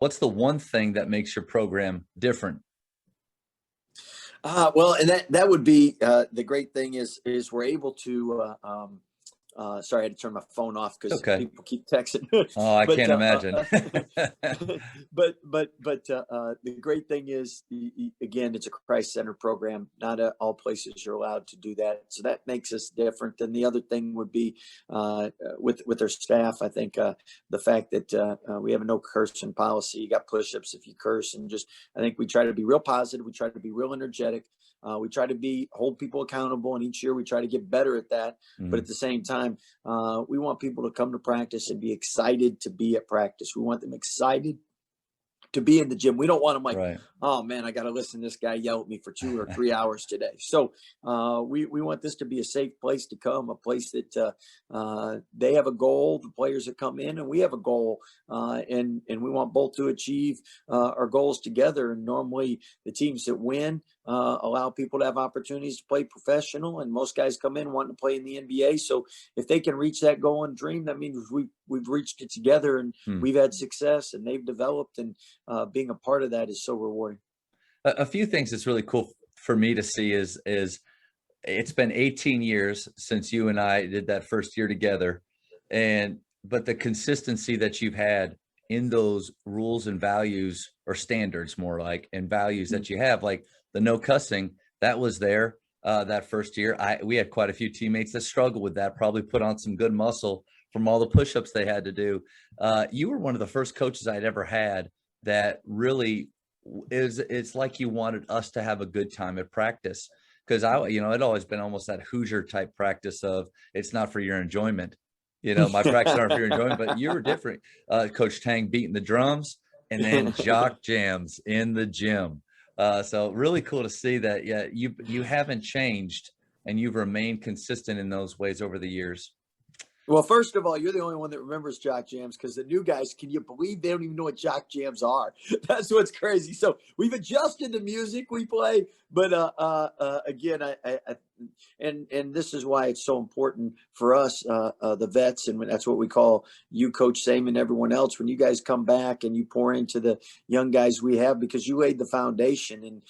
what's the one thing that makes your program different? Well, and that would be the great thing is we're able to. Sorry, I had to turn my phone off because people keep texting. Oh, I can't imagine. but the great thing is, again, it's a Christ-centered program. Not all places are allowed to do that, so that makes us different. And the other thing would be with our staff. I think the fact that we have a no cursing policy. You got push-ups if you curse, and I think we try to be real positive. We try to be real energetic. We try to hold people accountable, and each year we try to get better at that. But at the same time, we want people to come to practice and be excited to be at practice. We want them excited to be in the gym. We don't want them like, oh man, I got to listen to this guy yell at me for 2 or 3 hours today. So we want this to be a safe place to come, a place that they have a goal, the players that come in, and we have a goal, and we want both to achieve our goals together. And normally the teams that win allow people to have opportunities to play professional, and most guys come in wanting to play in the NBA. So if they can reach that goal and dream, that means we've reached it together, and we've had success, and they've developed, and being a part of that is so rewarding. A few things that's really cool for me to see is it's been 18 years since you and I did that first year together, but the consistency that you've had in those rules and values, or standards more like, and values that you have, like the no cussing, that was there that first year. We had quite a few teammates that struggled with that, probably put on some good muscle from all the push-ups they had to do. You were one of the first coaches I'd ever had that really it's like you wanted us to have a good time at practice, because it'd always been almost that Hoosier type practice of it's not for your enjoyment. My practice aren't for your enjoyment, but you were different. Coach Tang beating the drums, and then jock jams in the gym. So really cool to see that. Yeah, you haven't changed, and you've remained consistent in those ways over the years. Well, first of all, you're the only one that remembers jock jams, because the new guys, can you believe they don't even know what jock jams are? That's what's crazy. So we've adjusted the music we play, but again, and this is why it's so important for us, the vets, and that's what we call you, Coach Sam, and everyone else. When you guys come back and you pour into the young guys we have, because you laid the foundation, and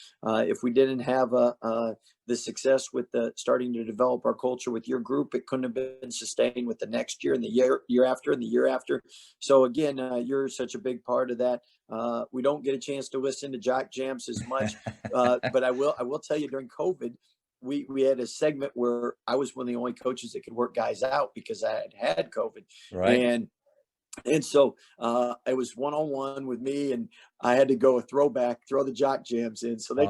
if we didn't have the success with starting to develop our culture with your group, it couldn't have been sustained with the next year and the year after and the year after. So again, you're such a big part of that. We don't get a chance to listen to jock jams as much, but I will tell you, during COVID, we had a segment where I was one of the only coaches that could work guys out because I had COVID. Right. And so it was one-on-one with me, and I had to go throw the jock jams in. So they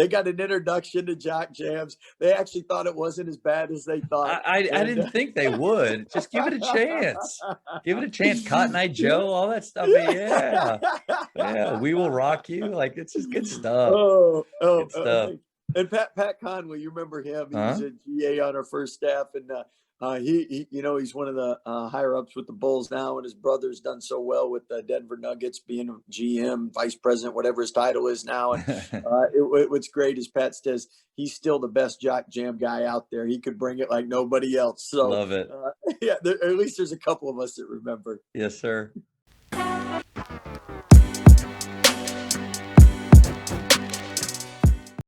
got an introduction to jock jams. They actually thought it wasn't as bad as they thought. I didn't think they would. Just give it a chance. Give it a chance. Cotton Eye Joe, all that stuff. Yeah. We will rock you. Like, it's just good stuff. Good stuff. And Pat Conway, you remember him? He was a GA on our first staff, and he's one of the higher ups with the Bulls now, and his brother's done so well with the Denver Nuggets, being a GM, vice president, whatever his title is now. And what's great is Pat says he's still the best jock jam guy out there. He could bring it like nobody else. So love it. at least there's a couple of us that remember. Yes, sir.